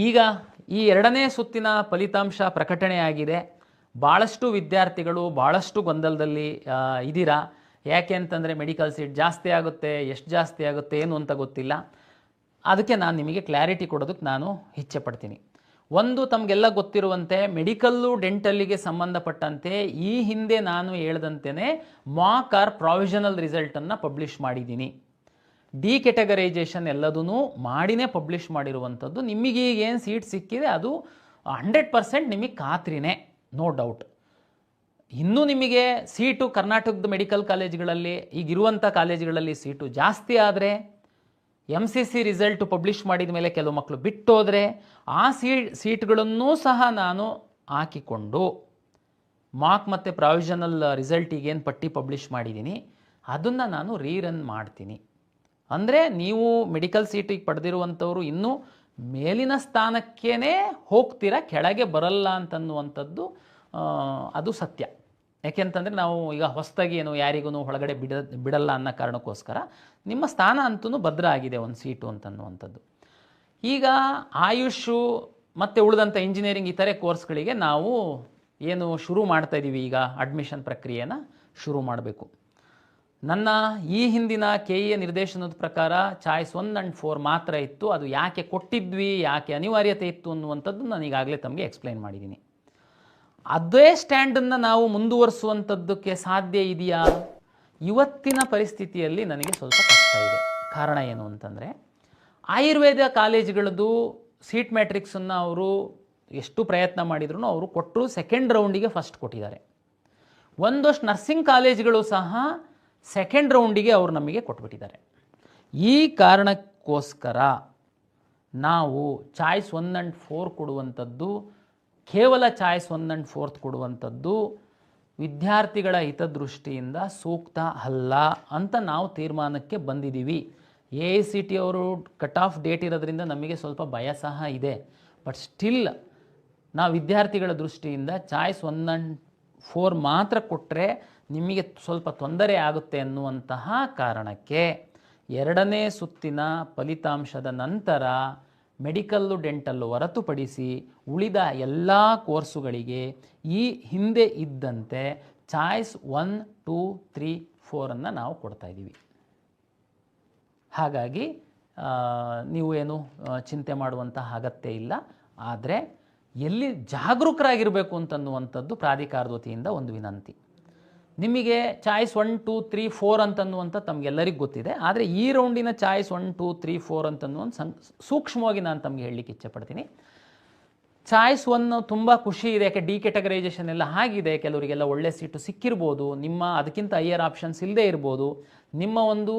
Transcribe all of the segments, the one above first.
ಈಗ ಈ ಎರಡನೇ ಸುತ್ತಿನ ಫಲಿತಾಂಶ ಪ್ರಕಟಣೆಯಾಗಿದೆ. ಭಾಳಷ್ಟು ವಿದ್ಯಾರ್ಥಿಗಳು ಭಾಳಷ್ಟು ಗೊಂದಲದಲ್ಲಿ ಇದ್ದೀರಾ. ಯಾಕೆ ಅಂತಂದರೆ ಮೆಡಿಕಲ್ ಸೀಟ್ ಜಾಸ್ತಿ ಆಗುತ್ತೆ, ಎಷ್ಟು ಜಾಸ್ತಿ ಆಗುತ್ತೆ ಏನು ಅಂತ ಗೊತ್ತಿಲ್ಲ. ಅದಕ್ಕೆ ನಾನು ನಿಮಗೆ ಕ್ಲಾರಿಟಿ ಕೊಡೋದಕ್ಕೆ ನಾನು ಇಚ್ಛೆ ಪಡ್ತೀನಿ. ಒಂದು, ತಮಗೆಲ್ಲ ಗೊತ್ತಿರುವಂತೆ ಮೆಡಿಕಲ್ಲು ಡೆಂಟಲ್ಲಿಗೆ ಸಂಬಂಧಪಟ್ಟಂತೆ ಈ ಹಿಂದೆ ನಾನು ಹೇಳ್ದಂತೆಯೇ ಮಾಕ್ ಆರ್ ಪ್ರಾವಿಷನಲ್ ರಿಸಲ್ಟನ್ನು ಪಬ್ಲಿಷ್ ಮಾಡಿದ್ದೀನಿ. ಡಿ ಕೆಟಗರೈಸೇಷನ್ ಎಲ್ಲದೂ ಮಾಡಿನೇ ಪಬ್ಲಿಷ್ ಮಾಡಿರುವಂಥದ್ದು. ನಿಮಗೆ ಈಗ ಏನು ಸೀಟ್ ಸಿಕ್ಕಿದೆ ಅದು 100% ನಿಮಗೆ ಖಾತ್ರಿನೇ, ನೋ ಡೌಟ್. ಇನ್ನೂ ನಿಮಗೆ ಸೀಟು ಕರ್ನಾಟಕದ ಮೆಡಿಕಲ್ ಕಾಲೇಜ್ಗಳಲ್ಲಿ ಈಗಿರುವಂಥ ಕಾಲೇಜ್ಗಳಲ್ಲಿ ಸೀಟು ಜಾಸ್ತಿ ಆದರೆ, MCC ರಿಸಲ್ಟು ಪಬ್ಲಿಷ್ ಮಾಡಿದ ಮೇಲೆ ಕೆಲವು ಮಕ್ಕಳು ಬಿಟ್ಟೋದರೆ ಆ ಸೀಟ್ಗಳನ್ನೂ ಸಹ ನಾನು ಹಾಕಿಕೊಂಡು ಮಾರ್ಕ್ ಮತ್ತು ಪ್ರಾವಿಷನಲ್ ರಿಸಲ್ಟಿಗೇನು ಪಟ್ಟಿ ಪಬ್ಲಿಷ್ ಮಾಡಿದ್ದೀನಿ ಅದನ್ನು ನಾನು ರೀರನ್ ಮಾಡ್ತೀನಿ. ಅಂದರೆ ನೀವು ಮೆಡಿಕಲ್ ಸೀಟಿಗೆ ಪಡೆದಿರುವಂಥವ್ರು ಇನ್ನೂ ಮೇಲಿನ ಸ್ಥಾನಕ್ಕೇ ಹೋಗ್ತೀರಾ, ಕೆಳಗೆ ಬರಲ್ಲ ಅಂತನ್ನುವಂಥದ್ದು ಅದು ಸತ್ಯ. ಯಾಕೆಂತಂದರೆ ನಾವು ಈಗ ಹೊಸದಾಗಿ ಏನು ಯಾರಿಗೂ ಒಳಗಡೆ ಬಿಡಲ್ಲ ಅನ್ನೋ ಕಾರಣಕ್ಕೋಸ್ಕರ ನಿಮ್ಮ ಸ್ಥಾನ ಅಂತೂ ಭದ್ರ ಆಗಿದೆ ಒಂದು ಸೀಟು ಅಂತನ್ನುವಂಥದ್ದು. ಈಗ ಆಯುಷು ಮತ್ತು ಉಳಿದಂಥ ಇಂಜಿನಿಯರಿಂಗ್ ಇತರೆ ಕೋರ್ಸ್ಗಳಿಗೆ ನಾವು ಏನು ಶುರು ಮಾಡ್ತಾಯಿದ್ದೀವಿ, ಈಗ ಅಡ್ಮಿಷನ್ ಪ್ರಕ್ರಿಯೆನ ಶುರು ಮಾಡಬೇಕು. ನನ್ನ ಈ ಹಿಂದಿನ KEA ನಿರ್ದೇಶನದ ಪ್ರಕಾರ ಚಾಯ್ಸ್ 1 and 4 ಮಾತ್ರ ಇತ್ತು. ಅದು ಯಾಕೆ ಕೊಟ್ಟಿದ್ವಿ, ಯಾಕೆ ಅನಿವಾರ್ಯತೆ ಇತ್ತು ಅನ್ನುವಂಥದ್ದು ನಾನು ಈಗಾಗಲೇ ತಮಗೆ ಎಕ್ಸ್ಪ್ಲೈನ್ ಮಾಡಿದ್ದೀನಿ. ಅದೇ ಸ್ಟ್ಯಾಂಡನ್ನು ನಾವು ಮುಂದುವರಿಸುವಂಥದ್ದಕ್ಕೆ ಸಾಧ್ಯ ಇದೆಯಾ? ಇವತ್ತಿನ ಪರಿಸ್ಥಿತಿಯಲ್ಲಿ ನನಗೆ ಸ್ವಲ್ಪ ಕಷ್ಟ ಇದೆ. ಕಾರಣ ಏನು ಅಂತಂದರೆ, ಆಯುರ್ವೇದ ಕಾಲೇಜುಗಳದ್ದು ಸೀಟ್ ಮ್ಯಾಟ್ರಿಕ್ಸನ್ನು ಅವರು ಎಷ್ಟು ಪ್ರಯತ್ನ ಮಾಡಿದ್ರು ಅವರು ಕೊಟ್ಟರು, ಸೆಕೆಂಡ್ ರೌಂಡಿಗೆ ಫಸ್ಟ್ ಕೊಟ್ಟಿದ್ದಾರೆ. ಒಂದಷ್ಟು ನರ್ಸಿಂಗ್ ಕಾಲೇಜುಗಳು ಸಹ ಸೆಕೆಂಡ್ ರೌಂಡಿಗೆ ಅವರು ನಮಗೆ ಕೊಟ್ಬಿಟ್ಟಿದ್ದಾರೆ. ಈ ಕಾರಣಕ್ಕೋಸ್ಕರ ನಾವು ಚಾಯ್ಸ್ 1 and 4 ಕೊಡುವಂಥದ್ದು, ಕೇವಲ ಚಾಯ್ಸ್ 1 and 4 ಕೊಡುವಂಥದ್ದು ವಿದ್ಯಾರ್ಥಿಗಳ ಹಿತದೃಷ್ಟಿಯಿಂದ ಸೂಕ್ತ ಅಲ್ಲ ಅಂತ ನಾವು ತೀರ್ಮಾನಕ್ಕೆ ಬಂದಿದ್ದೀವಿ. AICT ಅವರು ಕಟ್ ಆಫ್ ಡೇಟ್ ಇರೋದ್ರಿಂದ ನಮಗೆ ಸ್ವಲ್ಪ ಭಯ ಸಹ ಇದೆ. ಬಟ್ ಸ್ಟಿಲ್ ನಾವು ವಿದ್ಯಾರ್ಥಿಗಳ ದೃಷ್ಟಿಯಿಂದ ಚಾಯ್ಸ್ 1 and 4 ಮಾತ್ರ ಕೊಟ್ಟರೆ ನಿಮಗೆ ಸ್ವಲ್ಪ ತೊಂದರೆ ಆಗುತ್ತೆ ಅನ್ನುವಂತಹ ಕಾರಣಕ್ಕೆ ಎರಡನೇ ಸುತ್ತಿನ ಫಲಿತಾಂಶದ ನಂತರ ಮೆಡಿಕಲ್ಲು ಡೆಂಟಲ್ಲು ಹೊರತುಪಡಿಸಿ ಉಳಿದ ಎಲ್ಲ ಕೋರ್ಸುಗಳಿಗೆ ಈ ಹಿಂದೆ ಇದ್ದಂತೆ ಚಾಯ್ಸ್ 1, 2, 3, 4 ನಾವು ಕೊಡ್ತಾಯಿದ್ದೀವಿ. ಹಾಗಾಗಿ ನೀವು ಏನು ಚಿಂತೆ ಮಾಡುವಂತಹ ಅಗತ್ಯ ಇಲ್ಲ. ಆದರೆ ಎಲ್ಲಿ ಜಾಗರೂಕರಾಗಿರಬೇಕು ಅಂತನ್ನುವಂಥದ್ದು ಪ್ರಾಧಿಕಾರದ ವತಿಯಿಂದ ಒಂದು ವಿನಂತಿ. ನಿಮಗೆ ಚಾಯ್ಸ್ 1, 2, 3, 4 ಅಂತನ್ನುವಂಥ ತಮಗೆಲ್ಲರಿಗೂ ಗೊತ್ತಿದೆ. ಆದರೆ ಈ ರೌಂಡಿನ ಚಾಯ್ಸ್ 1, 2, 3, 4 ಅಂತನ್ನುವಂಥ ಸೂಕ್ಷ್ಮವಾಗಿ ನಾನು ತಮಗೆ ಹೇಳಲಿಕ್ಕೆ ಇಚ್ಛೆಪಡ್ತೀನಿ. ಚಾಯ್ಸ್ 1 ತುಂಬ ಖುಷಿ ಇದೆ, ಯಾಕೆ ಡಿ ಕೆಟಗರೈಸೇಷನ್ ಎಲ್ಲ ಆಗಿದೆ, ಕೆಲವರಿಗೆಲ್ಲ ಒಳ್ಳೆ ಸೀಟು ಸಿಕ್ಕಿರ್ಬೋದು, ನಿಮ್ಮ ಅದಕ್ಕಿಂತ ಹೈಯರ್ ಆಪ್ಷನ್ಸ್ ಇಲ್ಲದೆ ಇರ್ಬೋದು. ನಿಮ್ಮ ಒಂದು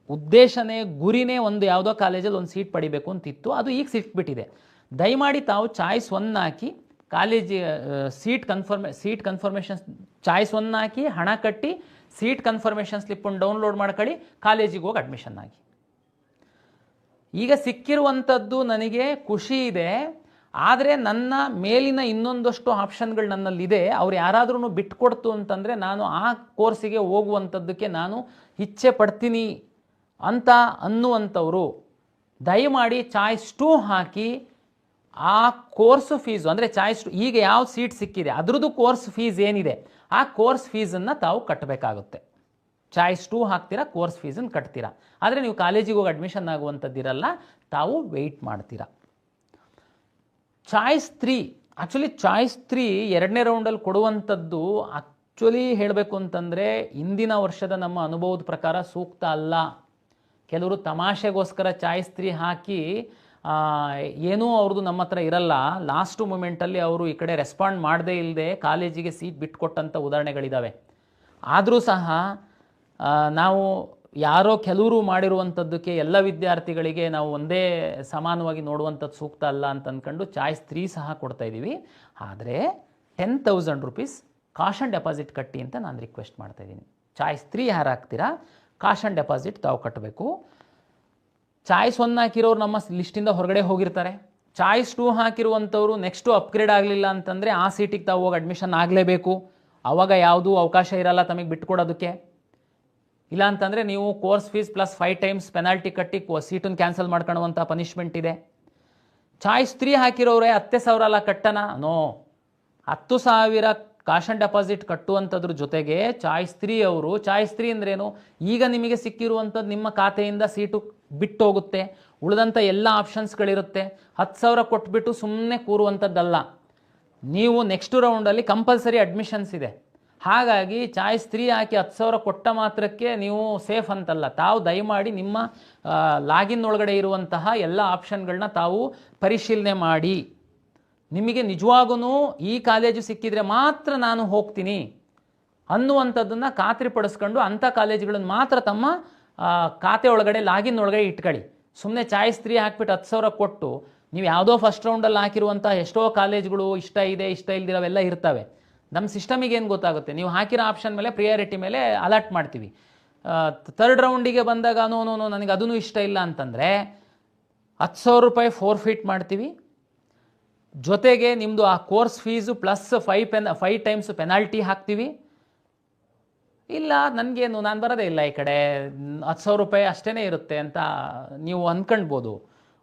ಉದ್ದೇಶನೇ ಗುರಿನೇ ಒಂದು ಯಾವುದೋ ಕಾಲೇಜಲ್ಲಿ ಒಂದು ಸೀಟ್ ಪಡಿಬೇಕು ಅಂತಿತ್ತು, ಅದು ಈಗ ಸಿಕ್ಬಿಟ್ಟಿದೆ. ದಯಮಾಡಿ ತಾವು ಚಾಯ್ಸ್ 1 ಹಾಕಿ ಕಾಲೇಜ್ ಸೀಟ್ ಕನ್ಫರ್ಮೇಷನ್ ಚಾಯ್ಸ್ 1 ಹಾಕಿ ಹಣ ಕಟ್ಟಿ ಸೀಟ್ ಕನ್ಫರ್ಮೇಷನ್ ಸ್ಲಿಪ್ಪನ್ನು ಡೌನ್ಲೋಡ್ ಮಾಡ್ಕೊಳ್ಳಿ, ಕಾಲೇಜಿಗೆ ಹೋಗಿ ಅಡ್ಮಿಷನ್ ಆಗಿ. ಈಗ ಸಿಕ್ಕಿರುವಂಥದ್ದು ನನಗೆ ಖುಷಿ ಇದೆ. ಆದರೆ ನನ್ನ ಮೇಲಿನ ಇನ್ನೊಂದಷ್ಟು ಆಪ್ಷನ್ಗಳು ನನ್ನಲ್ಲಿದೆ. ಅವ್ರು ಯಾರಾದ್ರೂ ಬಿಟ್ಕೊಡ್ತು ಅಂತಂದರೆ ನಾನು ಆ ಕೋರ್ಸಿಗೆ ಹೋಗುವಂಥದ್ದಕ್ಕೆ ನಾನು ಇಚ್ಛೆ ಪಡ್ತೀನಿ ಅಂತ ಅನ್ನುವಂಥವರು ದಯಮಾಡಿ ಚಾಯ್ಸ್ 2 ಹಾಕಿ ಆ ಕೋರ್ಸು ಫೀಸು ಅಂದರೆ ಚಾಯ್ಸ್ 2 ಈಗ ಯಾವ ಸೀಟ್ ಸಿಕ್ಕಿದೆ ಅದರದ್ದು ಕೋರ್ಸ್ ಫೀಸ್ ಏನಿದೆ ಆ ಕೋರ್ಸ್ ಫೀಸನ್ನು ತಾವು ಕಟ್ಟಬೇಕಾಗುತ್ತೆ. ಚಾಯ್ಸ್ 2 ಹಾಕ್ತೀರಾ, ಕೋರ್ಸ್ ಫೀಸನ್ನು ಕಟ್ತೀರಾ. ಆದರೆ ನೀವು ಕಾಲೇಜಿಗೆ ಹೋಗಿ ಅಡ್ಮಿಷನ್ ಆಗುವಂಥದ್ದಿರಲ್ಲ, ತಾವು ವೆಯ್ಟ್ ಮಾಡ್ತೀರಾ. ಚಾಯ್ಸ್ 3 ಚಾಯ್ಸ್ 3 ಎರಡನೇ ರೌಂಡಲ್ಲಿ ಕೊಡುವಂಥದ್ದು ಹೇಳಬೇಕು ಅಂತಂದರೆ ಹಿಂದಿನ ವರ್ಷದ ನಮ್ಮ ಅನುಭವದ ಪ್ರಕಾರ ಸೂಕ್ತ ಅಲ್ಲ. ಕೆಲವರು ತಮಾಷೆಗೋಸ್ಕರ ಚಾಯ್ಸ್ 3 ಹಾಕಿ ಏನೂ ಅವ್ರದ್ದು ನಮ್ಮ ಹತ್ರ ಇರಲ್ಲ, ಲಾಸ್ಟ್ ಮೂಮೆಂಟಲ್ಲಿ ಅವರು ಈ ಕಡೆ ರೆಸ್ಪಾಂಡ್ ಮಾಡದೇ ಇಲ್ಲದೆ ಕಾಲೇಜಿಗೆ ಸೀಟ್ ಬಿಟ್ಕೊಟ್ಟಂಥ ಉದಾಹರಣೆಗಳಿದ್ದಾವೆ. ಆದರೂ ಸಹ ನಾವು ಯಾರೋ ಕೆಲವರು ಮಾಡಿರುವಂಥದ್ದಕ್ಕೆ ಎಲ್ಲ ವಿದ್ಯಾರ್ಥಿಗಳಿಗೆ ನಾವು ಒಂದೇ ಸಮಾನವಾಗಿ ನೋಡುವಂಥದ್ದು ಸೂಕ್ತ ಅಲ್ಲ ಅಂತ ಅಂದ್ಕೊಂಡು ಚಾಯ್ಸ್ 3 ಸಹ ಕೊಡ್ತಾಯಿದ್ದೀವಿ. ಆದರೆ 10,000 ರೂಪೀಸ್ ಕಾಷನ್ ಡೆಪಾಸಿಟ್ ಕಟ್ಟಿ ಅಂತ ನಾನು ರಿಕ್ವೆಸ್ಟ್ ಮಾಡ್ತಾಯಿದ್ದೀನಿ. ಚಾಯ್ಸ್ 3 ಯಾರು ಹಾಕ್ತೀರಾ ಕಾಷನ್ ಡೆಪಾಸಿಟ್ ತಾವು ಕಟ್ಟಬೇಕು. ಚಾಯ್ಸ್ 1 ಹಾಕಿರೋರು ನಮ್ಮ ಲಿಸ್ಟಿಂದ ಹೊರಗಡೆ ಹೋಗಿರ್ತಾರೆ. ಚಾಯ್ಸ್ 2 ಹಾಕಿರುವಂಥವ್ರು ನೆಕ್ಸ್ಟು ಅಪ್ಗ್ರೇಡ್ ಆಗಲಿಲ್ಲ ಅಂತಂದರೆ ಆ ಸೀಟಿಗೆ ತಾವು ಹೋಗಿ ಅಡ್ಮಿಷನ್ ಆಗಲೇಬೇಕು. ಆವಾಗ ಯಾವುದೂ ಅವಕಾಶ ಇರಲ್ಲ ತಮಗೆ ಬಿಟ್ಕೊಡೋದಕ್ಕೆ. ಇಲ್ಲ ಅಂತಂದರೆ ನೀವು course fees plus 5 times penalty ಕಟ್ಟಿ ಸೀಟನ್ನು ಕ್ಯಾನ್ಸಲ್ ಮಾಡ್ಕೊಳ್ಳುವಂಥ ಪನಿಷ್ಮೆಂಟ್ ಇದೆ. ಚಾಯ್ಸ್ 3 ಹಾಕಿರೋರೆ 10,000 ಅಲ್ಲ ಕಟ್ಟನ? ನೋ, 10,000 ಕಾಶ್ ಆನ್ ಡೆಪಾಸಿಟ್ ಕಟ್ಟುವಂಥದ್ರ ಜೊತೆಗೆ ಚಾಯ್ಸ್ 3 ಅವರು, ಚಾಯ್ಸ್ 3 ಅಂದ್ರೇನು, ಈಗ ನಿಮಗೆ ಸಿಕ್ಕಿರುವಂಥದ್ದು ನಿಮ್ಮ ಖಾತೆಯಿಂದ ಸೀಟು ಬಿಟ್ಟು ಹೋಗುತ್ತೆ, ಉಳಿದಂಥ ಎಲ್ಲ ಆಪ್ಷನ್ಸ್ಗಳಿರುತ್ತೆ. 10,000 ಕೊಟ್ಬಿಟ್ಟು ಸುಮ್ಮನೆ ಕೂರುವಂಥದ್ದಲ್ಲ, ನೀವು ನೆಕ್ಸ್ಟ್ ರೌಂಡಲ್ಲಿ ಕಂಪಲ್ಸರಿ ಅಡ್ಮಿಷನ್ಸ್ ಇದೆ. ಹಾಗಾಗಿ ಚಾಯ್ಸ್ 3 ಹಾಕಿ 10,000 ಕೊಟ್ಟ ಮಾತ್ರಕ್ಕೆ ನೀವು ಸೇಫ್ ಅಂತಲ್ಲ. ತಾವು ದಯಮಾಡಿ ನಿಮ್ಮ ಲಾಗಿನ್ ಒಳಗಡೆ ಇರುವಂತಹ ಎಲ್ಲ ಆಪ್ಷನ್ಗಳನ್ನ ತಾವು ಪರಿಶೀಲನೆ ಮಾಡಿ. ನಿಮಗೆ ನಿಜವಾಗೂ ಈ ಕಾಲೇಜು ಸಿಕ್ಕಿದರೆ ಮಾತ್ರ ನಾನು ಹೋಗ್ತೀನಿ ಅನ್ನುವಂಥದ್ದನ್ನು ಖಾತ್ರಿಪಡಿಸ್ಕೊಂಡು ಅಂಥ ಕಾಲೇಜುಗಳನ್ನು ಮಾತ್ರ ತಮ್ಮ ಖಾತೆ ಒಳಗಡೆ ಲಾಗಿನ್ ಒಳಗಡೆ ಇಟ್ಕೊಳ್ಳಿ. ಸುಮ್ಮನೆ ಚಾಯ್ಸ್ 3 ಹಾಕ್ಬಿಟ್ಟು 10,000 ಕೊಟ್ಟು ನೀವು ಯಾವುದೋ ಫಸ್ಟ್ ರೌಂಡಲ್ಲಿ ಹಾಕಿರುವಂಥ ಎಷ್ಟೋ ಕಾಲೇಜ್ಗಳು ಇಷ್ಟ ಇದೆ ಇಷ್ಟ ಇಲ್ದಿರೋವೆಲ್ಲ ಇರ್ತವೆ. ನಮ್ಮ ಸಿಸ್ಟಮಿಗೆ ಏನು ಗೊತ್ತಾಗುತ್ತೆ, ನೀವು ಹಾಕಿರೋ ಆಪ್ಷನ್ ಮೇಲೆ ಪ್ರಿಯಾರಿಟಿ ಮೇಲೆ ಅಲರ್ಟ್ ಮಾಡ್ತೀವಿ. ಥರ್ಡ್ ರೌಂಡಿಗೆ ಬಂದಾಗ ನೋ ನನಗೆ ಅದೂ ಇಷ್ಟ ಇಲ್ಲ ಅಂತಂದರೆ 10,000 ರೂಪಾಯಿ ಫೋರ್ಫಿಟ್ ಮಾಡ್ತೀವಿ. ಜೊತೆಗೆ ನಿಮ್ಮದು ಆ course fees plus 5 times penalty ಹಾಕ್ತೀವಿ. ಇಲ್ಲ ನನಗೇನು, ನಾನು ಬರೋದೇ ಇಲ್ಲ ಈ ಕಡೆ, 10,000 ರೂಪಾಯಿ ಅಷ್ಟೇ ಇರುತ್ತೆ ಅಂತ ನೀವು ಅಂದ್ಕೊಳ್ಬೋದು.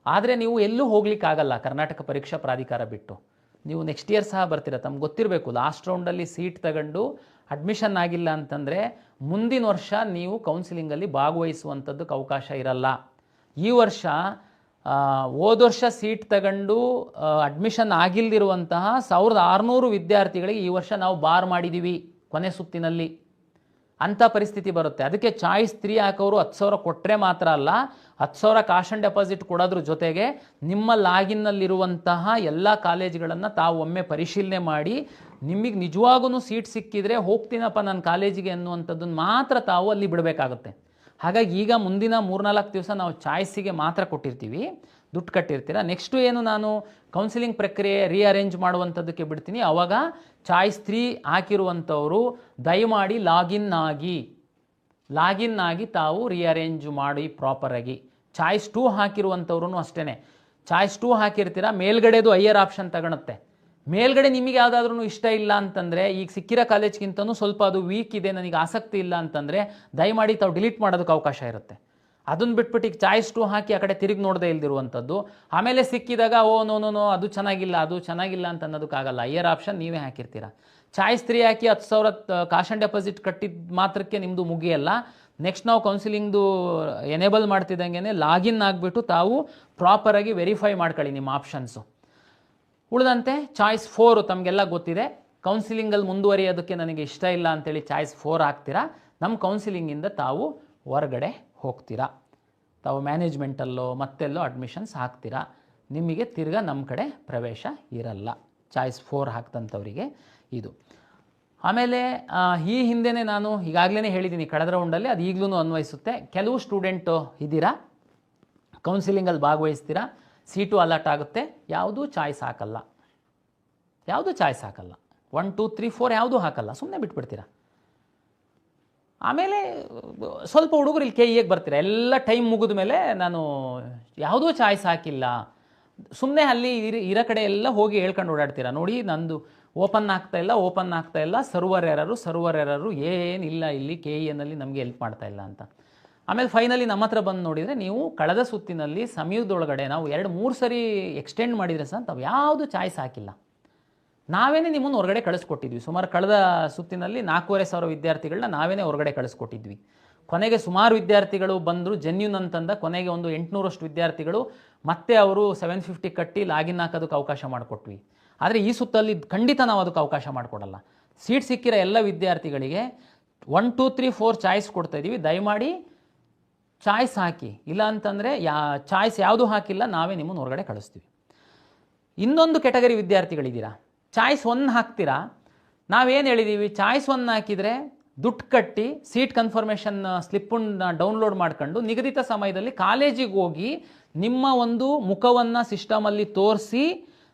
ಆದರೆ ನೀವು ಎಲ್ಲೂ ಹೋಗ್ಲಿಕ್ಕಾಗಲ್ಲ ಕರ್ನಾಟಕ ಪರೀಕ್ಷಾ ಪ್ರಾಧಿಕಾರ ಬಿಟ್ಟು. ನೀವು ನೆಕ್ಸ್ಟ್ ಇಯರ್ ಸಹ ಬರ್ತೀರ, ತಮ್ಗೆ ಗೊತ್ತಿರಬೇಕು. ಲಾಸ್ಟ್ ರೌಂಡಲ್ಲಿ ಸೀಟ್ ತಗೊಂಡು ಅಡ್ಮಿಷನ್ ಆಗಿಲ್ಲ ಅಂತಂದರೆ ಮುಂದಿನ ವರ್ಷ ನೀವು ಕೌನ್ಸಿಲಿಂಗಲ್ಲಿ ಭಾಗವಹಿಸುವಂಥದ್ದಕ್ಕೆ ಅವಕಾಶ ಇರಲ್ಲ. ಈ ವರ್ಷ ಹೋದ ವರ್ಷ ಸೀಟ್ ತಗೊಂಡು ಅಡ್ಮಿಷನ್ ಆಗಿಲ್ದಿರುವಂತಹ 1,600 ವಿದ್ಯಾರ್ಥಿಗಳಿಗೆ ಈ ವರ್ಷ ನಾವು ಬಾರ್ ಮಾಡಿದ್ದೀವಿ ಕೊನೆ ಸುತ್ತಿನಲ್ಲಿ. ಅಂಥ ಪರಿಸ್ಥಿತಿ ಬರುತ್ತೆ. ಅದಕ್ಕೆ ಚಾಯ್ಸ್ 3 ಹಾಕೋರು 10,000 ಕೊಟ್ಟರೆ ಮಾತ್ರ ಅಲ್ಲ, 10,000 ಕಾಶ್ ಆನ್ ಡೆಪಾಸಿಟ್ ಕೊಡೋದ್ರ ಜೊತೆಗೆ ನಿಮ್ಮ ಲಾಗಿನ್ನಲ್ಲಿರುವಂತಹ ಎಲ್ಲ ಕಾಲೇಜುಗಳನ್ನು ತಾವು ಒಮ್ಮೆ ಪರಿಶೀಲನೆ ಮಾಡಿ, ನಿಮಗೆ ನಿಜವಾಗೂ ಸೀಟ್ ಸಿಕ್ಕಿದರೆ ಹೋಗ್ತೀನಪ್ಪ ನನ್ನ ಕಾಲೇಜಿಗೆ ಅನ್ನುವಂಥದ್ದನ್ನು ಮಾತ್ರ ತಾವು ಅಲ್ಲಿ ಬಿಡಬೇಕಾಗುತ್ತೆ. ಹಾಗಾಗಿ ಈಗ ಮುಂದಿನ 3-4 ದಿವಸ ನಾವು ಚಾಯ್ಸಿಗೆ ಮಾತ್ರ ಕೊಟ್ಟಿರ್ತೀವಿ, ದುಡ್ಡು ಕಟ್ಟಿರ್ತೀರ. ನೆಕ್ಸ್ಟು ಏನು, ನಾನು ಕೌನ್ಸಿಲಿಂಗ್ ಪ್ರಕ್ರಿಯೆ ರೀಅರೇಂಜ್ ಮಾಡುವಂಥದ್ದಕ್ಕೆ ಬಿಡ್ತೀನಿ. ಆವಾಗ ಚಾಯ್ಸ್ 3 ಹಾಕಿರುವಂಥವರು ದಯಮಾಡಿ ಲಾಗಿನ್ ಆಗಿ ತಾವು ರೀಅರೇಂಜ್ ಮಾಡಿ ಪ್ರಾಪರಾಗಿ. ಚಾಯ್ಸ್ 2 ಹಾಕಿರುವಂಥವ್ರು ಅಷ್ಟೇ, ಚಾಯ್ಸ್ 2 ಹಾಕಿರ್ತೀರ, ಮೇಲ್ಗಡೆದು ಹೈಯರ್ ಆಪ್ಷನ್ ತಗೊಳುತ್ತೆ. ಮೇಲ್ಗಡೆ ನಿಮಗೆ ಯಾವುದಾದ್ರೂ ಇಷ್ಟ ಇಲ್ಲ ಅಂತಂದರೆ, ಈಗ ಸಿಕ್ಕಿರೋ ಕಾಲೇಜ್ಗಿಂತನೂ ಸ್ವಲ್ಪ ಅದು ವೀಕ್ ಇದೆ, ನನಗೆ ಆಸಕ್ತಿ ಇಲ್ಲ ಅಂತಂದರೆ ದಯಮಾಡಿ ತಾವು ಡಿಲೀಟ್ ಮಾಡೋದಕ್ಕೆ ಅವಕಾಶ ಇರುತ್ತೆ. ಅದನ್ನು ಬಿಟ್ಬಿಟ್ಟು ಈಗ ಚಾಯ್ಸ್ 2 ಹಾಕಿ ಆ ಕಡೆ ತಿರುಗಿ ನೋಡದೇ ಇಲ್ದಿರುವಂಥದ್ದು, ಆಮೇಲೆ ಸಿಕ್ಕಿದಾಗ ನೋ ಅದು ಚೆನ್ನಾಗಿಲ್ಲ ಅಂತ ಅನ್ನೋದಕ್ಕಾಗಲ್ಲ. ಹೈಯರ್ ಆಪ್ಷನ್ ನೀವೇ ಹಾಕಿರ್ತೀರ. ಚಾಯ್ಸ್ 3 ಹಾಕಿ 10,000 ಕಾಶ್ ಆನ್ ಡೆಪಾಸಿಟ್ ಕಟ್ಟಿದ ಮಾತ್ರಕ್ಕೆ ನಿಮ್ಮದು ಮುಗಿಯಲ್ಲ. ನೆಕ್ಸ್ಟ್ ನಾವು ಕೌನ್ಸಿಲಿಂಗ್ದು ಎನೇಬಲ್ ಮಾಡ್ತಿದ್ದಂಗೆ ಲಾಗಿನ್ ಆಗಿಬಿಟ್ಟು ತಾವು ಪ್ರಾಪರಾಗಿ ವೆರಿಫೈ ಮಾಡ್ಕೊಳ್ಳಿ ನಿಮ್ಮ ಆಪ್ಷನ್ಸು. ಉಳಿದಂತೆ ಚಾಯ್ಸ್ 4 ತಮಗೆಲ್ಲ ಗೊತ್ತಿದೆ. ಕೌನ್ಸಿಲಿಂಗಲ್ಲಿ ಮುಂದುವರಿಯೋದಕ್ಕೆ ನನಗೆ ಇಷ್ಟ ಇಲ್ಲ ಅಂತೇಳಿ ಚಾಯ್ಸ್ 4 ಹಾಕ್ತೀರಾ. ನಮ್ಮ ಕೌನ್ಸಿಲಿಂಗಿಂದ ತಾವು ಹೊರಗಡೆ ಹೋಗ್ತೀರಾ, ತಾವು ಮ್ಯಾನೇಜ್ಮೆಂಟಲ್ಲೋ ಮತ್ತೆಲ್ಲೋ ಅಡ್ಮಿಷನ್ಸ್ ಹಾಕ್ತೀರಾ. ನಿಮಗೆ ತಿರ್ಗಾ ನಮ್ಮ ಕಡೆ ಪ್ರವೇಶ ಇರಲ್ಲ. ಚಾಯ್ಸ್ 4 ಹಾಕ್ತಂಥವರಿಗೆ ಇದು. ಆಮೇಲೆ ಈ ಹಿಂದೆನೇ ನಾನು ಈಗಾಗಲೇ ಹೇಳಿದ್ದೀನಿ ಕಳೆದ ರೌಂಡಲ್ಲಿ, ಅದು ಈಗಲೂ ಅನ್ವಯಿಸುತ್ತೆ. ಕೆಲವು ಸ್ಟೂಡೆಂಟು ಇದ್ದೀರಾ, ಕೌನ್ಸಿಲಿಂಗಲ್ಲಿ ಭಾಗವಹಿಸ್ತೀರಾ, ಸೀಟು ಅಲರ್ಟ್ ಆಗುತ್ತೆ, ಯಾವುದೂ ಚಾಯ್ಸ್ ಹಾಕಲ್ಲ. 1, 2, 3, 4 ಯಾವುದೂ ಹಾಕಲ್ಲ, ಸುಮ್ಮನೆ ಬಿಟ್ಬಿಡ್ತೀರಾ. ಆಮೇಲೆ ಸ್ವಲ್ಪ ಹುಡುಗರು ಇಲ್ಲಿ KEಗೆ ಬರ್ತೀರಾ, ಎಲ್ಲ ಟೈಮ್ ಮುಗಿದ ಮೇಲೆ ನಾನು ಯಾವುದೂ ಚಾಯ್ಸ್ ಹಾಕಿಲ್ಲ, ಸುಮ್ಮನೆ ಅಲ್ಲಿ ಇರೋ ಕಡೆ ಎಲ್ಲ ಹೋಗಿ ಹೇಳ್ಕೊಂಡು ಓಡಾಡ್ತೀರಾ. ನೋಡಿ ನಂದು ಓಪನ್ ಆಗ್ತಾ ಇಲ್ಲ, ಸರ್ವರ್ ಎರರು ಏನಿಲ್ಲ, ಇಲ್ಲಿ KEನಲ್ಲಿ ನಮಗೆ ಹೆಲ್ಪ್ ಮಾಡ್ತಾ ಇಲ್ಲ ಅಂತ. ಆಮೇಲೆ ಫೈನಲಿ ನಮ್ಮ ಹತ್ರ ಬಂದು ನೋಡಿದರೆ, ನೀವು ಕಳೆದ ಸುತ್ತಿನಲ್ಲಿ ಸಮಯದೊಳಗಡೆ ನಾವು 2-3 ಸರಿ ಎಕ್ಸ್ಟೆಂಡ್ ಮಾಡಿದರೆ ಸಹ ತಾವು ಯಾವುದು ಚಾಯ್ಸ್ ಹಾಕಿಲ್ಲ. ನಾವೇನೇ ನಿಮ್ಮನ್ನು ಹೊರಗಡೆ ಕಳಿಸ್ಕೊಟ್ಟಿದ್ವಿ. ಸುಮಾರು ಕಳೆದ ಸುತ್ತಿನಲ್ಲಿ 4,500 ವಿದ್ಯಾರ್ಥಿಗಳನ್ನ ನಾವೇನೇ ಹೊರಗಡೆ ಕಳಿಸ್ಕೊಟ್ಟಿದ್ವಿ. ಕೊನೆಗೆ ಸುಮಾರು ವಿದ್ಯಾರ್ಥಿಗಳು ಬಂದರು, ಜೆನ್ಯೂನ್ ಅಂತಂದ. ಕೊನೆಗೆ ಒಂದು 800ರಷ್ಟು ವಿದ್ಯಾರ್ಥಿಗಳು ಮತ್ತೆ ಅವರು 750 ಕಟ್ಟಿ ಲಾಗಿನ್ ಹಾಕೋದಕ್ಕೆ ಅವಕಾಶ ಮಾಡಿಕೊಟ್ವಿ. ಆದರೆ ಈ ಸುತ್ತಲ್ಲಿ ಖಂಡಿತ ನಾವು ಅದಕ್ಕೆ ಅವಕಾಶ ಮಾಡಿಕೊಡಲ್ಲ. ಸೀಟ್ ಸಿಕ್ಕಿರೋ ಎಲ್ಲ ವಿದ್ಯಾರ್ಥಿಗಳಿಗೆ 1, 2, 3, 4 ಚಾಯ್ಸ್ ಕೊಡ್ತಾಯಿದ್ದೀವಿ. ದಯಮಾಡಿ ಚಾಯ್ಸ್ ಹಾಕಿ, ಇಲ್ಲ ಅಂತಂದರೆ ಚಾಯ್ಸ್ ಯಾವುದು ಹಾಕಿಲ್ಲ ನಾವೇ ನಿಮ್ಮನ್ನು ಹೊರಗಡೆ ಕಳಿಸ್ತೀವಿ. ಇನ್ನೊಂದು ಕೆಟಗರಿ ವಿದ್ಯಾರ್ಥಿಗಳಿದ್ದೀರಾ, ಚಾಯ್ಸ್ 1 ಹಾಕ್ತೀರಾ. ನಾವೇನು ಹೇಳಿದ್ದೀವಿ, ಚಾಯ್ಸ್ 1 ಹಾಕಿದರೆ ದುಡ್ಡು ಕಟ್ಟಿ ಸೀಟ್ ಕನ್ಫರ್ಮೇಷನ್ ಸ್ಲಿಪ್ಪನ್ನು ಡೌನ್ಲೋಡ್ ಮಾಡ್ಕೊಂಡು ನಿಗದಿತ ಸಮಯದಲ್ಲಿ ಕಾಲೇಜಿಗೆ ಹೋಗಿ ನಿಮ್ಮ ಒಂದು ಮುಖವನ್ನು ಸಿಸ್ಟಮಲ್ಲಿ ತೋರಿಸಿ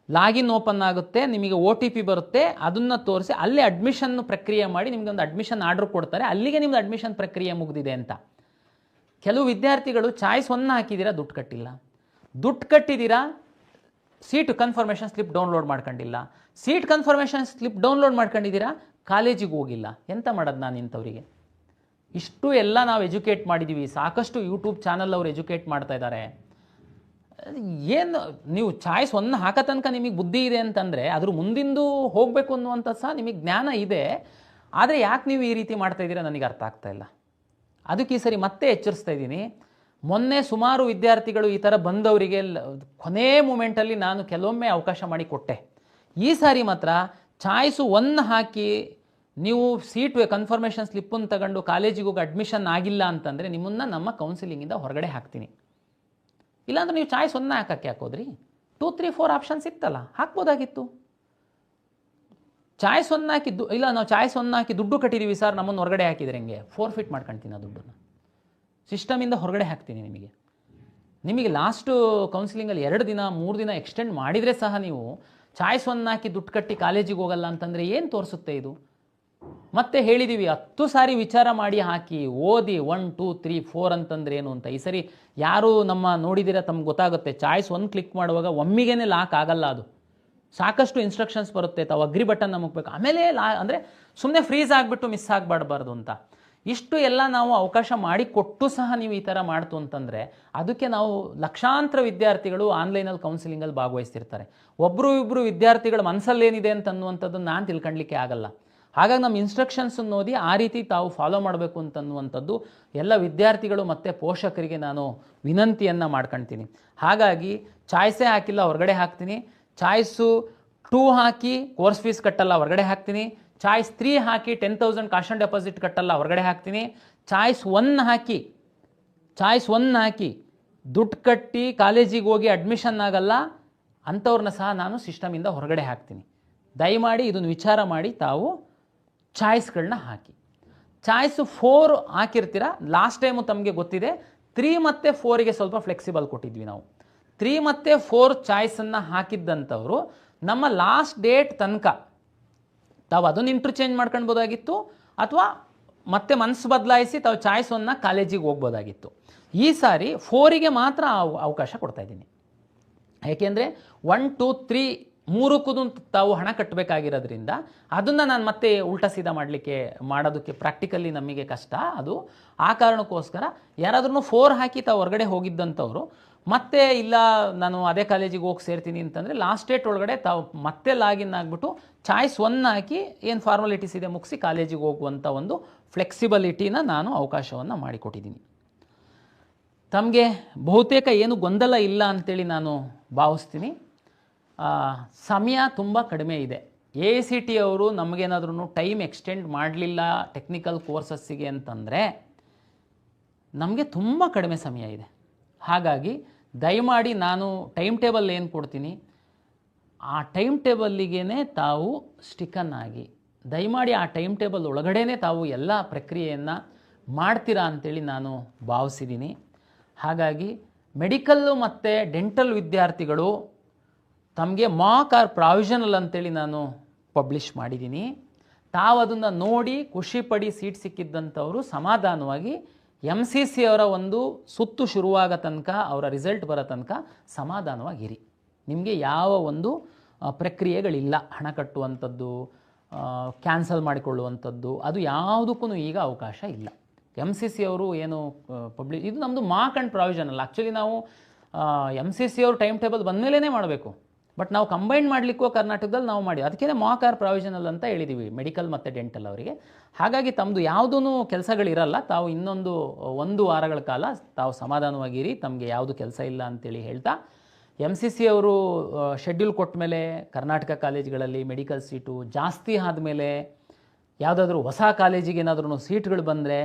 ಲಾಗಿನ್ ಓಪನ್ ಆಗುತ್ತೆ, ನಿಮಗೆ OTP ಬರುತ್ತೆ, ಅದನ್ನು ತೋರಿಸಿ ಅಲ್ಲೇ ಅಡ್ಮಿಷನ್ ಪ್ರಕ್ರಿಯೆ ಮಾಡಿ ನಿಮಗೆ ಒಂದು ಅಡ್ಮಿಷನ್ ಆರ್ಡರ್ ಕೊಡ್ತಾರೆ. ಅಲ್ಲಿಗೆ ನಿಮ್ಮದು ಅಡ್ಮಿಷನ್ ಪ್ರಕ್ರಿಯೆ ಮುಗಿದಿದೆ ಅಂತ. ಕೆಲವು ವಿದ್ಯಾರ್ಥಿಗಳು ಚಾಯ್ಸ್ 1 ಹಾಕಿದ್ದೀರಾ, ದುಡ್ಡು ಕಟ್ಟಿಲ್ಲ, ದುಡ್ಡು ಕಟ್ಟಿದ್ದೀರಾ, ಸೀಟ್ ಕನ್ಫರ್ಮೇಷನ್ ಸ್ಲಿಪ್ ಡೌನ್ಲೋಡ್ ಮಾಡ್ಕೊಂಡಿಲ್ಲ, ಸೀಟ್ ಕನ್ಫರ್ಮೇಷನ್ ಸ್ಲಿಪ್ ಡೌನ್ಲೋಡ್ ಮಾಡ್ಕೊಂಡಿದ್ದೀರಾ, ಕಾಲೇಜಿಗೆ ಹೋಗಿಲ್ಲ. ಎಂತ ಮಾಡೋದು ನಾನು ಇಂಥವರಿಗೆ? ಇಷ್ಟು ಎಲ್ಲ ನಾವು ಎಜುಕೇಟ್ ಮಾಡಿದ್ದೀವಿ. ಸಾಕಷ್ಟು ಯೂಟ್ಯೂಬ್ ಚಾನಲ್ ಅವರು ಎಜುಕೇಟ್ ಮಾಡ್ತಾ ಇದ್ದಾರೆ. ಏನು ನೀವು ಚಾಯ್ಸ್ ಒಂದು ಹಾಕೋ ತನಕ ನಿಮಗೆ ಬುದ್ಧಿ ಇದೆ ಅಂತಂದರೆ ಅದ್ರ ಮುಂದಿಂದು ಹೋಗಬೇಕು ಅನ್ನುವಂಥದ್ದು ಸಹ ನಿಮಗೆ ಜ್ಞಾನ ಇದೆ. ಆದರೆ ಯಾಕೆ ನೀವು ಈ ರೀತಿ ಮಾಡ್ತಾ ಇದ್ದೀರಾ ನನಗೆ ಅರ್ಥ ಆಗ್ತಾ ಇಲ್ಲ. ಅದಕ್ಕೆ ಈ ಸರಿ ಮತ್ತೆ ಎಚ್ಚರಿಸ್ತಾ ಇದ್ದೀನಿ. ಮೊನ್ನೆ ಸುಮಾರು ವಿದ್ಯಾರ್ಥಿಗಳು ಈ ಥರ ಬಂದವರಿಗೆ ಕೊನೆ ಮೂಮೆಂಟಲ್ಲಿ ನಾನು ಕೆಲವೊಮ್ಮೆ ಅವಕಾಶ ಮಾಡಿ ಕೊಟ್ಟೆ. ಈ ಸಾರಿ ಮಾತ್ರ ಚಾಯ್ಸು 1 ಹಾಕಿ ನೀವು ಸೀಟ್ ಕನ್ಫರ್ಮೇಷನ್ ಸ್ಲಿಪ್ಪನ್ನು ತಗೊಂಡು ಕಾಲೇಜಿಗೆ ಹೋಗಿ ಅಡ್ಮಿಷನ್ ಆಗಿಲ್ಲ ಅಂತಂದರೆ ನಿಮ್ಮನ್ನು ನಮ್ಮ ಕೌನ್ಸಿಲಿಂಗಿಂದ ಹೊರಗಡೆ ಹಾಕ್ತೀನಿ. ಇಲ್ಲಾಂದ್ರೆ ನೀವು ಚಾಯ್ಸ್ 1 ಹಾಕಕ್ಕೆ ಹಾಕೋದ್ರಿ. 2, 3, 4 ಆಪ್ಷನ್ಸ್ ಇತ್ತಲ್ಲ, ಹಾಕ್ಬೋದಾಗಿತ್ತು. ಚಾಯ್ಸ್ 1 ಹಾಕಿ ಇಲ್ಲ ನಾವು ಚಾಯ್ಸ್ 1 ಹಾಕಿ ದುಡ್ಡು ಕಟ್ಟಿದ್ದೀವಿ ಸರ್, ನಮ್ಮನ್ನು ಹೊರಗಡೆ ಹಾಕಿದ್ರೆ ಹೆಂಗೆ? ಫೋರ್ಫಿಟ್ ಮಾಡ್ಕೊಳ್ತೀನಿ ಆ ದುಡ್ಡನ್ನು, ಸಿಸ್ಟಮಿಂದ ಹೊರಗಡೆ ಹಾಕ್ತೀನಿ. ನಿಮಗೆ ಲಾಸ್ಟು ಕೌನ್ಸಿಲಿಂಗಲ್ಲಿ 2 ದಿನ 3 ದಿನ ಎಕ್ಸ್ಟೆಂಡ್ ಮಾಡಿದರೆ ಸಹ ನೀವು ಚಾಯ್ಸ್ 1 ಹಾಕಿ ದುಡ್ಡು ಕಟ್ಟಿ ಕಾಲೇಜಿಗೆ ಹೋಗಲ್ಲ ಅಂತಂದರೆ ಏನು ತೋರಿಸುತ್ತೆ ಇದು? ಮತ್ತೆ ಹೇಳಿದ್ದೀವಿ 10 ಸಾರಿ ವಿಚಾರ ಮಾಡಿ ಹಾಕಿ, ಓದಿ 1, 2, 3, 4 ಅಂತಂದ್ರೆ ಏನು ಅಂತ. ಈ ಸರಿ ಯಾರು ನಮ್ಮ ನೋಡಿದಿರ ತಮ್ಗೆ ಗೊತ್ತಾಗುತ್ತೆ. ಚಾಯ್ಸ್ 1 ಕ್ಲಿಕ್ ಮಾಡುವಾಗ ಒಮ್ಮಿಗೆ ಲಾಕ್ ಆಗಲ್ಲ, ಅದು ಸಾಕಷ್ಟು ಇನ್ಸ್ಟ್ರಕ್ಷನ್ಸ್ ಬರುತ್ತೆ. ತಾವು ಅಗ್ರಿ ಬಟನ್ ನಮಗಬೇಕು, ಆಮೇಲೆ ಅಂದರೆ ಸುಮ್ಮನೆ ಫ್ರೀಸ್ ಆಗಿಬಿಟ್ಟು ಮಿಸ್ ಆಗಬಾರ್ದು ಅಂತ. ಇಷ್ಟು ಎಲ್ಲ ನಾವು ಅವಕಾಶ ಮಾಡಿ ಕೊಟ್ಟು ಸಹ ನೀವು ಈ ಥರ ಮಾಡ್ತು ಅಂತಂದರೆ ಅದಕ್ಕೆ ನಾವು ಲಕ್ಷಾಂತರ ವಿದ್ಯಾರ್ಥಿಗಳು ಆನ್ಲೈನಲ್ಲಿ ಕೌನ್ಸಿಲಿಂಗಲ್ಲಿ ಭಾಗವಹಿಸ್ತಿರ್ತಾರೆ. ಒಬ್ಬರು ಇಬ್ಬರು ವಿದ್ಯಾರ್ಥಿಗಳ ಮನಸ್ಸಲ್ಲೇನಿದೆ ಅಂತನ್ನುವಂಥದ್ದು ನಾನು ತಿಳ್ಕೊಳ್ಳಿಕ್ಕೆ ಆಗಲ್ಲ. ಹಾಗಾಗಿ ನಮ್ಮ ಇನ್ಸ್ಟ್ರಕ್ಷನ್ಸನ್ನು ಓದಿ ಆ ರೀತಿ ತಾವು ಫಾಲೋ ಮಾಡಬೇಕು ಅಂತನ್ನುವಂಥದ್ದು ಎಲ್ಲ ವಿದ್ಯಾರ್ಥಿಗಳು ಮತ್ತು ಪೋಷಕರಿಗೆ ನಾನು ವಿನಂತಿಯನ್ನು ಮಾಡ್ಕೊಳ್ತೀನಿ. ಹಾಗಾಗಿ ಚಾಯ್ಸೇ ಹಾಕಿಲ್ಲ, ಹೊರಗಡೆ ಹಾಕ್ತೀನಿ. ಚಾಯ್ಸು 2 ಹಾಕಿ ಕೋರ್ಸ್ ಫೀಸ್ ಕಟ್ಟಲ್ಲ, ಹೊರಗಡೆ ಹಾಕ್ತೀನಿ. ಚಾಯ್ಸ್ 3 ಹಾಕಿ 10,000 ಕಾಶನ್ ಡೆಪಾಸಿಟ್ ಕಟ್ಟಲ್ಲ, ಹೊರಗಡೆ ಹಾಕ್ತೀನಿ. ಚಾಯ್ಸ್ 1 ಹಾಕಿ ದುಡ್ಡು ಕಟ್ಟಿ ಕಾಲೇಜಿಗೆ ಹೋಗಿ ಅಡ್ಮಿಷನ್ ಆಗಲ್ಲ ಅಂಥವ್ರನ್ನ ಸಹ ನಾನು ಸಿಸ್ಟಮಿಂದ ಹೊರಗಡೆ ಹಾಕ್ತೀನಿ. ದಯಮಾಡಿ ಇದನ್ನು ವಿಚಾರ ಮಾಡಿ ತಾವು ಚಾಯ್ಸ್ಗಳನ್ನ ಹಾಕಿ. ಚಾಯ್ಸು 4 ಹಾಕಿರ್ತೀರ, ಲಾಸ್ಟ್ ಟೈಮು ತಮಗೆ ಗೊತ್ತಿದೆ 3 ಮತ್ತು 4ಗೆ ಸ್ವಲ್ಪ ಫ್ಲೆಕ್ಸಿಬಲ್ ಕೊಟ್ಟಿದ್ವಿ ನಾವು. 3 ಮತ್ತು 4 ಚಾಯ್ಸನ್ನು ಹಾಕಿದ್ದಂಥವರು ನಮ್ಮ ಲಾಸ್ಟ್ ಡೇಟ್ ತನಕ ತಾವು ಅದನ್ನು ಇಂಟರ್ಚೇಂಜ್ ಮಾಡ್ಕೊಳ್ಬೋದಾಗಿತ್ತು, ಅಥವಾ ಮತ್ತೆ ಮನಸ್ಸು ಬದಲಾಯಿಸಿ ತಾವು ಚಾಯ್ಸ್ 1 ಕಾಲೇಜಿಗೆ ಹೋಗ್ಬೋದಾಗಿತ್ತು. ಈ ಸಾರಿ 4ಗೆ ಮಾತ್ರ ಅವಕಾಶ ಕೊಡ್ತಾಯಿದ್ದೀನಿ. ಏಕೆಂದರೆ 1, 2, 3 3ಕ್ಕೂ ತಾವು ಹಣ ಕಟ್ಟಬೇಕಾಗಿರೋದ್ರಿಂದ ಅದನ್ನು ನಾನು ಮತ್ತೆ ಉಲ್ಟಾ ಸೀದಾ ಮಾಡೋದಕ್ಕೆ ಪ್ರಾಕ್ಟಿಕಲಿ ನಮಗೆ ಕಷ್ಟ. ಅದು ಆ ಕಾರಣಕ್ಕೋಸ್ಕರ ಯಾರಾದ್ರೂ 4 ಹಾಕಿ ತಾವು ಹೊರಗಡೆ ಹೋಗಿದ್ದಂಥವ್ರು ಮತ್ತೆ ಇಲ್ಲ ನಾನು ಅದೇ ಕಾಲೇಜಿಗೆ ಹೋಗಿ ಸೇರ್ತೀನಿ ಅಂತಂದರೆ ಲಾಸ್ಟ್ ಡೇಟ್ ಒಳಗಡೆ ತಾವು ಮತ್ತೆ ಲಾಗಿನ್ ಆಗಿಬಿಟ್ಟು ಚಾಯ್ಸ್ 1 ಹಾಕಿ ಏನು ಫಾರ್ಮಾಲಿಟೀಸ್ ಇದೆ ಮುಗಿಸಿ ಕಾಲೇಜಿಗೆ ಹೋಗುವಂಥ ಒಂದು ಫ್ಲೆಕ್ಸಿಬಿಲಿಟಿನ ನಾನು ಅವಕಾಶವನ್ನು ಮಾಡಿಕೊಟ್ಟಿದ್ದೀನಿ. ತಮಗೆ ಬಹುತೇಕ ಏನು ಗೊಂದಲ ಇಲ್ಲ ಅಂತೇಳಿ ನಾನು ಭಾವಿಸ್ತೀನಿ. ಸಮಯ ತುಂಬ ಕಡಿಮೆ ಇದೆ. AICTE ಅವರು ನಮಗೇನಾದ್ರೂ ಟೈಮ್ ಎಕ್ಸ್ಟೆಂಡ್ ಮಾಡಲಿಲ್ಲ ಟೆಕ್ನಿಕಲ್ ಕೋರ್ಸಸ್ಸಿಗೆ ಅಂತಂದರೆ ನಮಗೆ ತುಂಬ ಕಡಿಮೆ ಸಮಯ ಇದೆ. ಹಾಗಾಗಿ ದಯಮಾಡಿ ನಾನು ಟೈಮ್ ಟೇಬಲ್ ಏನು ಕೊಡ್ತೀನಿ ಆ ಟೈಮ್ ಟೇಬಲ್ಲಿಗೇ ತಾವು ಸ್ಟಿಕನ್ ಆಗಿ ದಯಮಾಡಿ ಆ ಟೈಮ್ ಟೇಬಲ್ ಒಳಗಡೆ ತಾವು ಎಲ್ಲ ಪ್ರಕ್ರಿಯೆಯನ್ನು ಮಾಡ್ತೀರಾ ಅಂತೇಳಿ ನಾನು ಭಾವಿಸಿದ್ದೀನಿ. ಹಾಗಾಗಿ ಮೆಡಿಕಲ್ಲು ಮತ್ತು ಡೆಂಟಲ್ ವಿದ್ಯಾರ್ಥಿಗಳು ತಮಗೆ ಮಾಕ್ ಆರ್ ಪ್ರಾವಿಷನಲ್ ಅಂತೇಳಿ ನಾನು ಪಬ್ಲಿಷ್ ಮಾಡಿದ್ದೀನಿ. ತಾವು ಅದನ್ನು ನೋಡಿ ಖುಷಿಪಡಿ ಸೀಟ್ ಸಿಕ್ಕಿದ್ದಂಥವರು ಸಮಾಧಾನವಾಗಿ MCC ಅವರ ಒಂದು ಸುತ್ತು ಶುರುವಾಗ ತನಕ ಅವರ ರಿಸಲ್ಟ್ ಬರೋ ತನಕ ಸಮಾಧಾನವಾಗಿರಿ. ನಿಮಗೆ ಯಾವ ಒಂದು ಪ್ರಕ್ರಿಯೆಗಳಿಲ್ಲ, ಹಣ ಕಟ್ಟುವಂಥದ್ದು, ಕ್ಯಾನ್ಸಲ್ ಮಾಡಿಕೊಳ್ಳುವಂಥದ್ದು, ಅದು ಯಾವುದಕ್ಕೂ ಈಗ ಅವಕಾಶ ಇಲ್ಲ. MCC ಅವರು ಏನು ಇದು ನಮ್ಮದು ಮಾಕ್ ಆ್ಯಂಡ್ ಪ್ರಾವಿಷನಲ್. ಆ್ಯಕ್ಚುಲಿ ನಾವು MCC ಅವರು ಟೈಮ್ ಟೇಬಲ್ ಬಂದಮೇಲೇ ಮಾಡಬೇಕು, ಬಟ್ ನಾವು ಕಂಬೈನ್ ಮಾಡಲಿಕ್ಕೂ ಕರ್ನಾಟಕದಲ್ಲಿ ನಾವು ಮಾಡಿ ಅದಕ್ಕೆ ಮಾಕ್ ಆರ್ ಪ್ರಾವಿಷನಲ್ ಅಂತ ಹೇಳಿದ್ದೀವಿ ಮೆಡಿಕಲ್ ಮತ್ತು ಡೆಂಟಲ್ ಅವರಿಗೆ. ಹಾಗಾಗಿ ತಮ್ಮದು ಯಾವುದೂ ಕೆಲಸಗಳಿರಲ್ಲ. ತಾವು ಇನ್ನೊಂದು 1 ವಾರಗಳ ಕಾಲ ತಾವು ಸಮಾಧಾನವಾಗಿರಿ, ತಮಗೆ ಯಾವುದು ಕೆಲಸ ಇಲ್ಲ ಅಂತೇಳಿ ಹೇಳ್ತಾ MCC ಅವರು ಶೆಡ್ಯೂಲ್ ಕೊಟ್ಟ ಮೇಲೆ ಕರ್ನಾಟಕ ಕಾಲೇಜುಗಳಲ್ಲಿ ಮೆಡಿಕಲ್ ಸೀಟು ಜಾಸ್ತಿ ಆದಮೇಲೆ ಯಾವುದಾದ್ರೂ ಹೊಸ ಕಾಲೇಜಿಗೆ ಏನಾದ್ರೂ ಸೀಟ್ಗಳು ಬಂದರೆ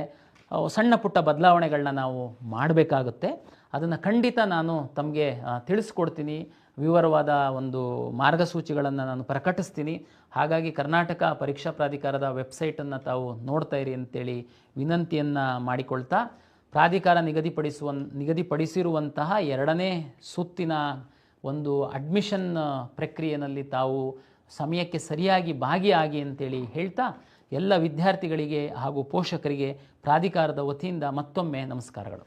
ಸಣ್ಣ ಪುಟ್ಟ ಬದಲಾವಣೆಗಳನ್ನ ನಾವು ಮಾಡಬೇಕಾಗುತ್ತೆ. ಅದನ್ನು ಖಂಡಿತ ನಾನು ತಮಗೆ ತಿಳಿಸ್ಕೊಡ್ತೀನಿ. ವಿವರವಾದ ಒಂದು ಮಾರ್ಗಸೂಚಿಗಳನ್ನು ನಾನು ಪ್ರಕಟಿಸ್ತೀನಿ. ಹಾಗಾಗಿ ಕರ್ನಾಟಕ ಪರೀಕ್ಷಾ ಪ್ರಾಧಿಕಾರದ ವೆಬ್ಸೈಟನ್ನು ತಾವು ನೋಡ್ತಾ ಇರಿ ಅಂತೇಳಿ ವಿನಂತಿಯನ್ನು ಮಾಡಿಕೊಳ್ತಾ, ಪ್ರಾಧಿಕಾರ ನಿಗದಿಪಡಿಸಿರುವಂತಹ 2ನೇ ಸುತ್ತಿನ ಒಂದು ಅಡ್ಮಿಷನ್ ಪ್ರಕ್ರಿಯೆಯಲ್ಲಿ ತಾವು ಸಮಯಕ್ಕೆ ಸರಿಯಾಗಿ ಭಾಗಿಯಾಗಿ ಅಂತೇಳಿ ಹೇಳ್ತಾ ಎಲ್ಲ ವಿದ್ಯಾರ್ಥಿಗಳಿಗೆ ಹಾಗೂ ಪೋಷಕರಿಗೆ ಪ್ರಾಧಿಕಾರದ ವತಿಯಿಂದ ಮತ್ತೊಮ್ಮೆ ನಮಸ್ಕಾರಗಳು.